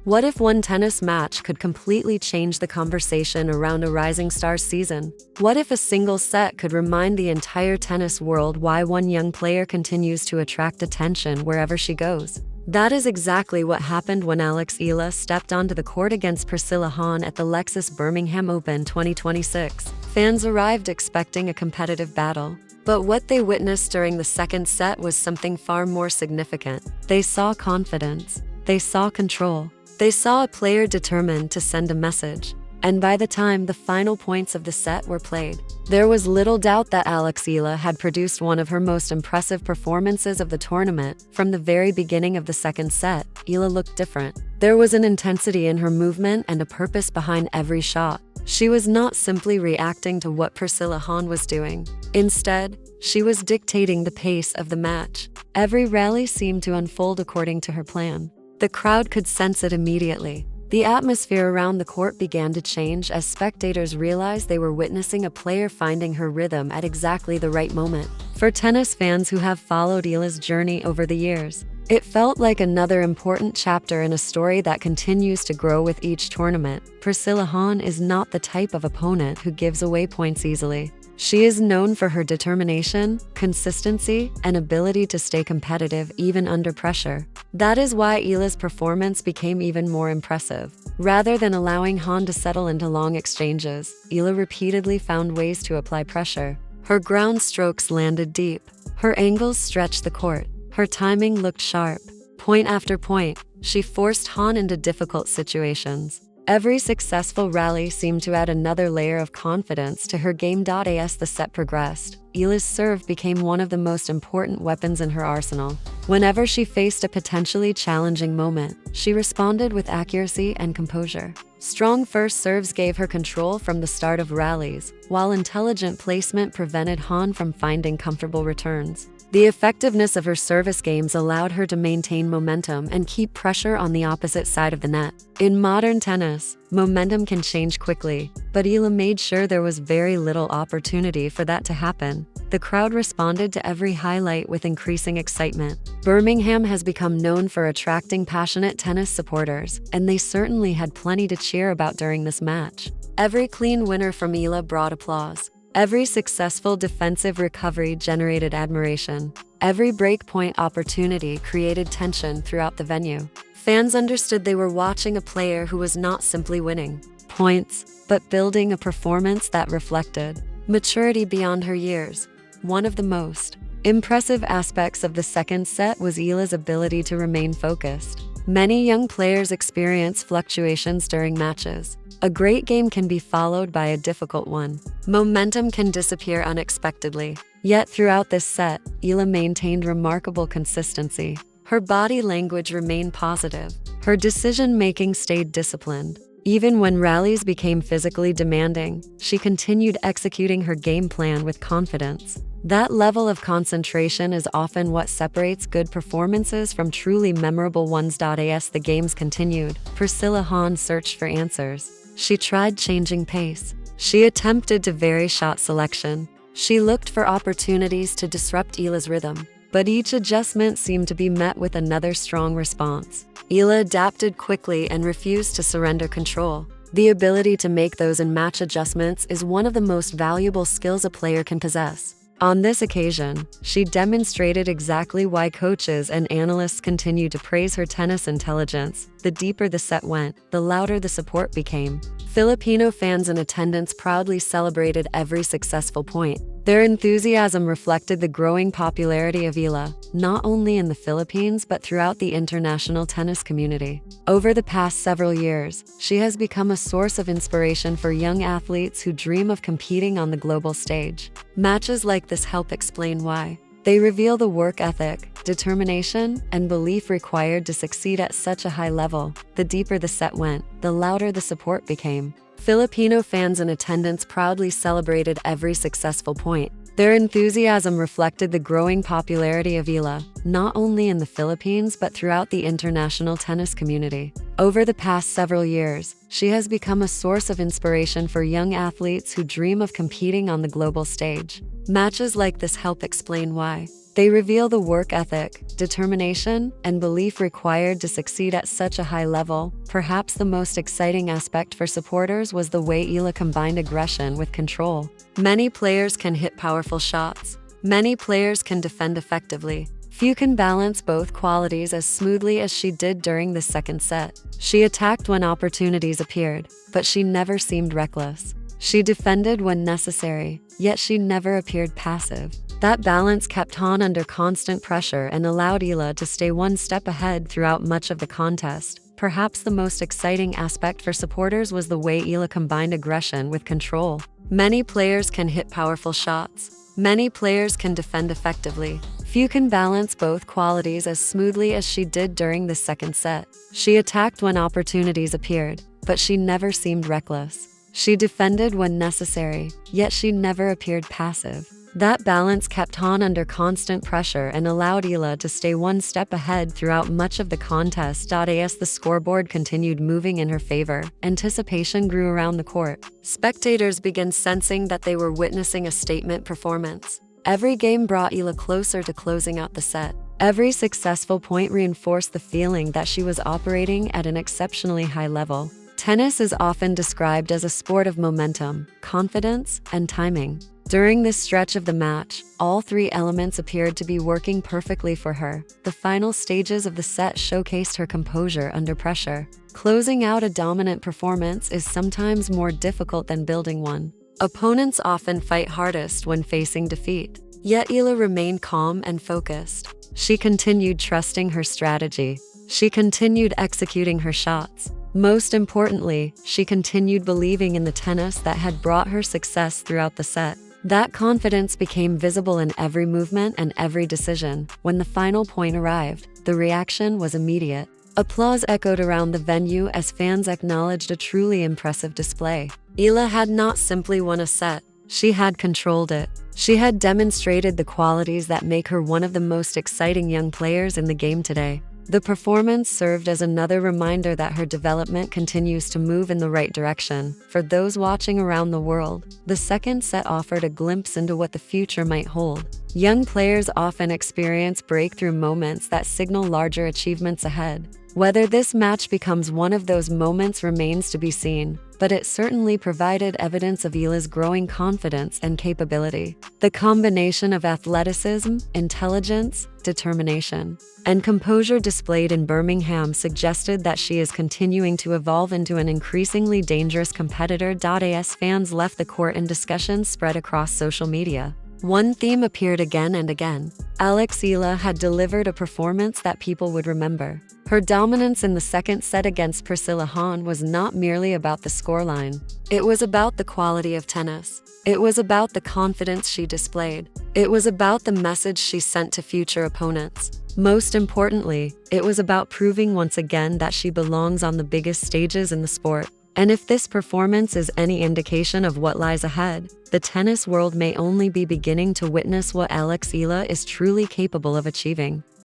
What if one tennis match could completely change the conversation around a rising star's season? What if a single set could remind the entire tennis world why one young player continues to attract attention wherever she goes? That is exactly what happened when Alex Eala stepped onto the court against Priscilla Hon at the Lexus Birmingham Open 2026. Fans arrived expecting a competitive battle. But what they witnessed during the second set was something far more significant. They saw confidence. They saw control. They saw a player determined to send a message. And by the time the final points of the set were played, there was little doubt that Alex Eala had produced one of her most impressive performances of the tournament. From the very beginning of the second set, Eala looked different. There was an intensity in her movement and a purpose behind every shot. She was not simply reacting to what Priscilla Hon was doing. Instead, she was dictating the pace of the match. Every rally seemed to unfold according to her plan. The crowd could sense it immediately. The atmosphere around the court began to change as spectators realized they were witnessing a player finding her rhythm at exactly the right moment. For tennis fans who have followed Eala's journey over the years, it felt like another important chapter in a story that continues to grow with each tournament. Priscilla Hon is not the type of opponent who gives away points easily. She is known for her determination, consistency, and ability to stay competitive even under pressure. That is why Eala's performance became even more impressive. Rather than allowing Hon to settle into long exchanges, Eala repeatedly found ways to apply pressure. Her ground strokes landed deep. Her angles stretched the court. Her timing looked sharp. Point after point, she forced Hon into difficult situations. Every successful rally seemed to add another layer of confidence to her game. As the set progressed, Eala's serve became one of the most important weapons in her arsenal. Whenever she faced a potentially challenging moment, she responded with accuracy and composure. Strong first serves gave her control from the start of rallies, while intelligent placement prevented Hon from finding comfortable returns. The effectiveness of her service games allowed her to maintain momentum and keep pressure on the opposite side of the net. In modern tennis, momentum can change quickly, but Eala made sure there was very little opportunity for that to happen. The crowd responded to every highlight with increasing excitement. Birmingham has become known for attracting passionate tennis supporters, and they certainly had plenty to cheer about during this match. Every clean winner from Eala brought applause. Every successful defensive recovery generated admiration. Every breakpoint opportunity created tension throughout the venue. Fans understood they were watching a player who was not simply winning points, but building a performance that reflected maturity beyond her years. One of the most impressive aspects of the second set was Eala's ability to remain focused. Many young players experience fluctuations during matches. A great game can be followed by a difficult one. Momentum can disappear unexpectedly. Yet throughout this set, Eala maintained remarkable consistency. Her body language remained positive. Her decision-making stayed disciplined. Even when rallies became physically demanding, she continued executing her game plan with confidence. That level of concentration is often what separates good performances from truly memorable ones. As the games continued, Priscilla Hon searched for answers. She tried changing pace. She attempted to vary shot selection. She looked for opportunities to disrupt Eala's rhythm. But each adjustment seemed to be met with another strong response. Eala adapted quickly and refused to surrender control. The ability to make those in-match adjustments is one of the most valuable skills a player can possess. On this occasion, she demonstrated exactly why coaches and analysts continue to praise her tennis intelligence. The deeper the set went, the louder the support became. Filipino fans in attendance proudly celebrated every successful point. Their enthusiasm reflected the growing popularity of Eala, not only in the Philippines but throughout the international tennis community. Over the past several years, she has become a source of inspiration for young athletes who dream of competing on the global stage. Matches like this help explain why. They reveal the work ethic, determination, and belief required to succeed at such a high level. The deeper the set went, the louder the support became. Filipino fans in attendance proudly celebrated every successful point. Their enthusiasm reflected the growing popularity of Eala, not only in the Philippines but throughout the international tennis community. Over the past several years, she has become a source of inspiration for young athletes who dream of competing on the global stage. Matches like this help explain why. They reveal the work ethic, determination, and belief required to succeed at such a high level. Perhaps the most exciting aspect for supporters was the way Eala combined aggression with control. Many players can hit powerful shots. Many players can defend effectively. Few can balance both qualities as smoothly as she did during the second set. She attacked when opportunities appeared, but she never seemed reckless. She defended when necessary, yet she never appeared passive. That balance kept Hon under constant pressure and allowed Eala to stay one step ahead throughout much of the contest. Perhaps the most exciting aspect for supporters was the way Eala combined aggression with control. Many players can hit powerful shots. Many players can defend effectively. Few can balance both qualities as smoothly as she did during the second set. She attacked when opportunities appeared, but she never seemed reckless. She defended when necessary, yet she never appeared passive. That balance kept Hon under constant pressure and allowed Eala to stay one step ahead throughout much of the contest. As the scoreboard continued moving in her favor, anticipation grew around the court. Spectators began sensing that they were witnessing a statement performance. Every game brought Eala closer to closing out the set. Every successful point reinforced the feeling that she was operating at an exceptionally high level. Tennis is often described as a sport of momentum, confidence, and timing. During this stretch of the match, all three elements appeared to be working perfectly for her. The final stages of the set showcased her composure under pressure. Closing out a dominant performance is sometimes more difficult than building one. Opponents often fight hardest when facing defeat. Yet Eala remained calm and focused. She continued trusting her strategy. She continued executing her shots. Most importantly, she continued believing in the tennis that had brought her success throughout the set. That confidence became visible in every movement and every decision. When the final point arrived, the reaction was immediate. Applause echoed around the venue as fans acknowledged a truly impressive display. Eala had not simply won a set, she had controlled it. She had demonstrated the qualities that make her one of the most exciting young players in the game today. The performance served as another reminder that her development continues to move in the right direction. For those watching around the world, the second set offered a glimpse into what the future might hold. Young players often experience breakthrough moments that signal larger achievements ahead. Whether this match becomes one of those moments remains to be seen, but it certainly provided evidence of Eala's growing confidence and capability. The combination of athleticism, intelligence, determination, and composure displayed in Birmingham suggested that she is continuing to evolve into an increasingly dangerous competitor. As fans left the court and discussions spread across social media, one theme appeared again and again. Alex Eala had delivered a performance that people would remember. Her dominance in the second set against Priscilla Hon was not merely about the scoreline. It was about the quality of tennis. It was about the confidence she displayed. It was about the message she sent to future opponents. Most importantly, it was about proving once again that she belongs on the biggest stages in the sport. And if this performance is any indication of what lies ahead, the tennis world may only be beginning to witness what Alex Eala is truly capable of achieving.